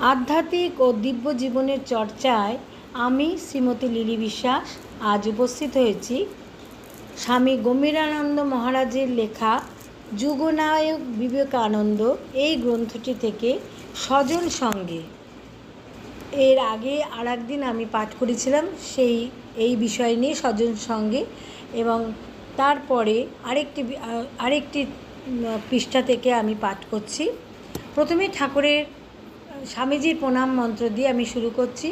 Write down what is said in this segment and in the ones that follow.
আধ্যাত্মিক ও দিব্য জীবনের চর্চায় আমি শ্রীমতী লিলি বিশ্বাস আজ উপস্থিত হয়েছি স্বামী গম্ভীরানন্দ মহারাজের লেখা যুগনায়ক বিবেকানন্দ এই গ্রন্থটি থেকে স্বজন সঙ্গে। এর আগে আর একদিন আমি পাঠ করেছিলাম এই বিষয় নিয়ে স্বজন সঙ্গে, এবং তারপরে আরেকটি পৃষ্ঠা থেকে আমি পাঠ করছি। প্রথমে ঠাকুরের স্বামীজির প্রণাম মন্ত্র দিয়ে আমি শুরু করছি।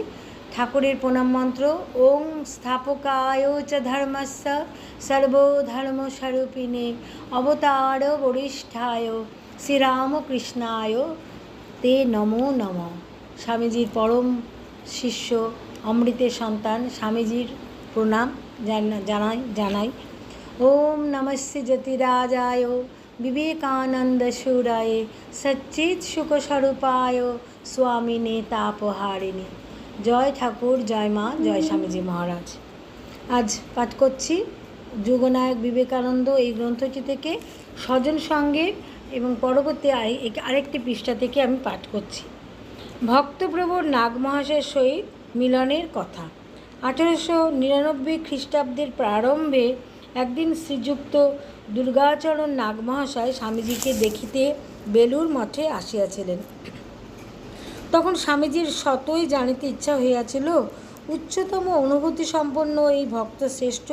ঠাকুরের প্রণাম মন্ত্র: ওং স্থাপকায় চ ধর্মস্য সর্বধর্মস্বরূপিণে অবতার বরিষ্ঠায় শ্রীরামকৃষ্ণায় তে নমো নমঃ। স্বামীজির পরম শিষ্য, অমৃতের সন্তান স্বামীজির প্রণাম জানাই। ওম নমস্তে জ্যোতিরাজায় বিবেকানন্দ সুরায় সচ্চিৎ সুখস্বরূপায় স্বামিনে তাপহারিণী। জয় ঠাকুর, জয় মা, জয় স্বামীজি মহারাজ। আজ পাঠ করছি যুগনায়ক বিবেকানন্দ এই গ্রন্থটি থেকে স্বজন সঙ্গে, এবং পরবর্তী আরেকটি পৃষ্ঠা থেকে আমি পাঠ করছি। ভক্তপ্রবর নাগ মহাশয়ের সহিত মিলনের কথা। 1899 খ্রিস্টাব্দের প্রারম্ভে একদিন শ্রীযুক্ত দুর্গাচরণ নাগ মহাশয় স্বামীজিকে দেখিতে বেলুর মঠে আসিয়াছিলেন। তখন স্বামীজির শতই জানিতে ইচ্ছা হইয়াছিল উচ্চতম অনুভূতি সম্পন্ন এই ভক্ত শ্রেষ্ঠ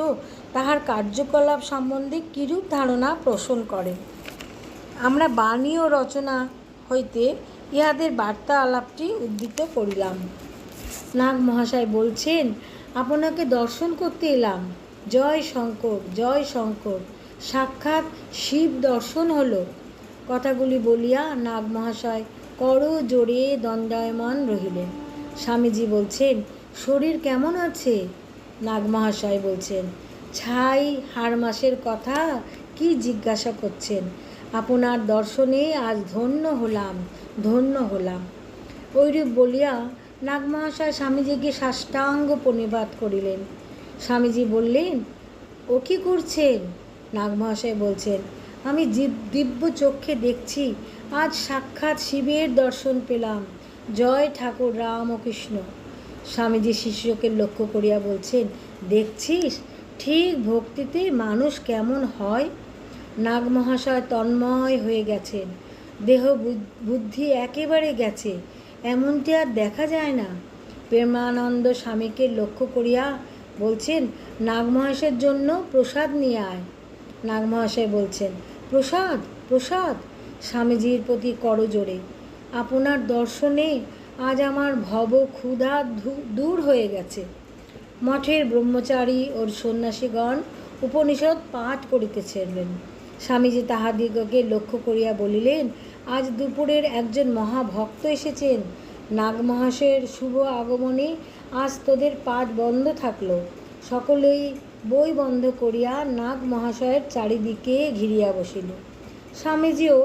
তাহার কার্যকলাপ সম্বন্ধে কিরূপ ধারণা পোষণ করেন। আমরা বাণী ও রচনা হইতে ইহাদের বার্তা আলাপটি উদ্ধৃত করিলাম। নাগ মহাশয় বলছেন, আপনাকে দর্শন করতে এলাম। জয় শঙ্কর, জয় শঙ্কর, সাক্ষাৎ শিব দর্শন হলো। কথাগুলি বলিয়া নাগ মহাশয় কর জোরে দণ্ডায়মান রহিলেন। স্বামীজি বলছেন, শরীর কেমন আছে? নাগ মহাশয় বলছেন, ছাই হাড় মাসের কথা কি জিজ্ঞাসা করছেন? আপনার দর্শনে আজ ধন্য হলাম। ওইরূপ বলিয়া নাগ মহাশয় স্বামীজিকে সাষ্টাঙ্গ প্রণিপাত করিলেন। স্বামীজি বললেন, ও কি করছেন? নাগ মহাশয় বলছেন, আমি দিব্য চক্ষে দেখছি, আজ সাক্ষাৎ শিবের দর্শন পেলাম। জয় ঠাকুর রামকৃষ্ণ। স্বামীজি শিষ্যকে লক্ষ্য করিয়া বলছেন, দেখছিস ঠিক ভক্তিতে মানুষ কেমন হয়। নাগ মহাশয় তন্ময় হয়ে গেছেন। দেহ বুদ্ধি একেবারে গেছে, এমনটি আর দেখা যায় না। প্রেমানন্দ স্বামীকে লক্ষ্য করিয়া বলছেন, নাগ মহাশয়ের জন্য প্রসাদ নিয়ে আয়। নাগ মহাশয় বলছেন, প্রসাদ? স্বামীজির প্রতি করজোড়ে, আপনার দর্শনে আজ আমার ভব ক্ষুধা দূর হয়ে গেছে। মঠের ব্রহ্মচারী ও সন্ন্যাসীগণ উপনিষদ পাঠ করিতেছিলেন। স্বামীজি তাহাদিগকে লক্ষ্য করিয়া বলিলেন, আজ দুপুরের একজন মহাভক্ত এসেছেন। নাগ মহাশয়ের শুভ আগমনে আজ তোদের পাঠ বন্ধ থাকলো। সকলেই বই বন্ধ করিয়া নাগ মহাশয়ের চারিদিকে ঘিরিয়া বসিল। স্বামীজিও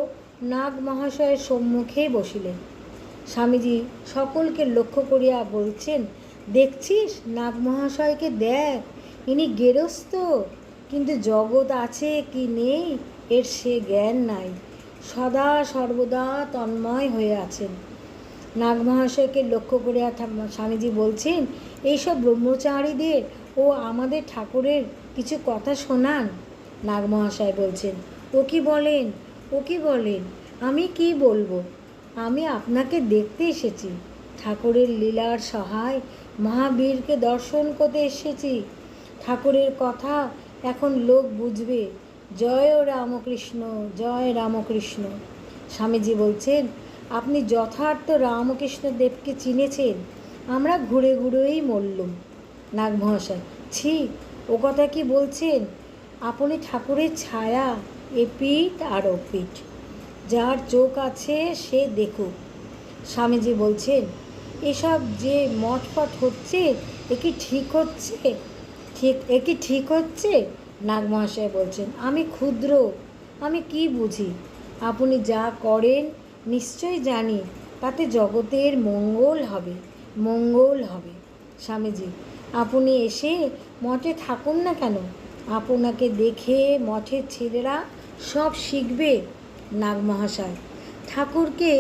নাগ মহাশয়ের সম্মুখে বসিলেন। স্বামীজি সকলকে লক্ষ্য করিয়া বলছেন, দেখছিস নাগ মহাশয়কে দেখ, ইনি গেরস্থ, কিন্তু জগৎ আছে কি নেই এর সে জ্ঞান নাই, সদা সর্বদা তন্ময় হয়ে আছেন। নাগ মহাশয়কে লক্ষ্য করিয়া স্বামীজি বলছেন, এইসব ব্রহ্মচারীদের ও আমাদের ঠাকুরের কিছু কথা শোনান। নাগ মহাশয় বলছেন, ও কি বলেন? আমি কি বলবো? আমি আপনাকে দেখতে এসেছি। ঠাকুরের লীলার সহায় মহাবীরকে দর্শন করতে এসেছি। ঠাকুরের কথা এখন লোক বুঝবে। জয় রামকৃষ্ণ, জয় রামকৃষ্ণ। স্বামীজি বলছেন, আপনি যথার্থ রামকৃষ্ণ দেবকে চিনেছেন, আমরা ঘুরে ঘুরেই মরলুম। নাগ মহাশয়, ছি, ও কথা কি বলছেন? আপনি ঠাকুরের ছায়া, এপিঠ আর ওপিঠ। যার চোখ আছে সে দেখুক। স্বামীজি বলছেন, এসব যে মঠফট হচ্ছে এ কি ঠিক হচ্ছে? নাগ মহাশয় বলছেন, আমি ক্ষুদ্র, আমি কি বুঝি? আপনি যা করেন নিশ্চয় জানি তাতে জগতের মঙ্গল হবে। স্বামীজি, আপনি এসে মঠে থাকুন না কেন? আপনাকে দেখে মঠের ছেলেরা সব শিখবে। নাগ মহাশয়, ঠাকুরকে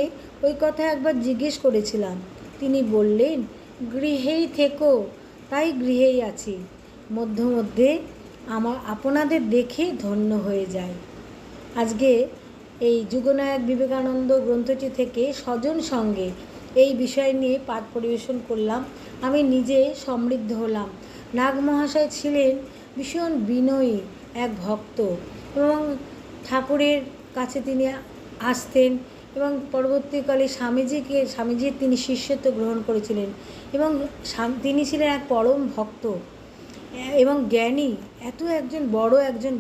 ওই কথা একবার জিজ্ঞেস করেছিলাম। তিনি বললেন, গৃহেই থেকো। তাই গৃহেই আছি। মধ্যে মধ্যে আপনাদের দেখে ধন্য হয়ে যায়। আজকে এই যুগনায়ক বিবেকানন্দ গ্রন্থটি থেকে স্বজন সঙ্গে এই বিষয় নিয়ে পাঠ পরিবেশন করলাম। আমি নিজে সমৃদ্ধ হলাম। নাগ মহাশয় ছিলেন ভীষণ বিনয়ী এক ভক্ত এবং ঠাকুরের কাছে তিনি আসতেন এবং পরবর্তীকালে স্বামীজির তিনি শিষ্যত্ব গ্রহণ করেছিলেন এবং তিনি ছিলেন এক পরম ভক্ত এবং জ্ঞানী। একজন বড়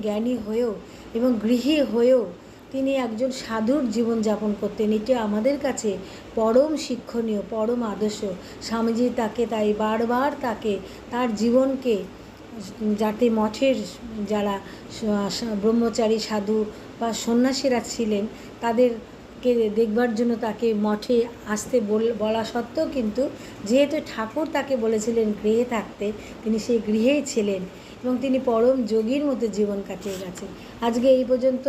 জ্ঞানী হয়েও এবং গৃহী হয়েও তিনি একজন সাধুর জীবনযাপন করতেন। এটি আমাদের কাছে পরম শিক্ষণীয়, পরম আদর্শ। স্বামীজি তাই বারবার তার জীবনকে, যাতে মঠের যারা ব্রহ্মচারী সাধু বা সন্ন্যাসীরা ছিলেন তাদেরকে দেখবার জন্য তাকে মঠে আসতে বলা সত্ত্বেও কিন্তু যেহেতু ঠাকুর তাকে বলেছিলেন গৃহে থাকতে, তিনি সেই গৃহেই ছিলেন এবং তিনি পরম যোগীর মতো জীবন কাটিয়ে গেছেন। আজকে এই পর্যন্ত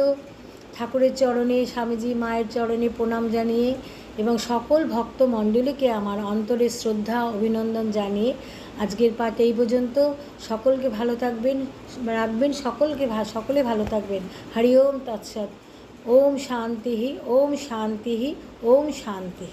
ঠাকুরের চরণে, স্বামীজি মায়ের চরণে প্রণাম জানিয়ে এবং সকল ভক্ত মণ্ডলীকে আমার অন্তরের শ্রদ্ধা অভিনন্দন জানিয়ে আজকের পাঠ এই পর্যন্ত। সকলকে ভালো রাখবেন, সকলে ভালো থাকবেন। হরি ওম তৎসৎ। ওম শান্তি, ওম শান্তি, ওম শান্তি।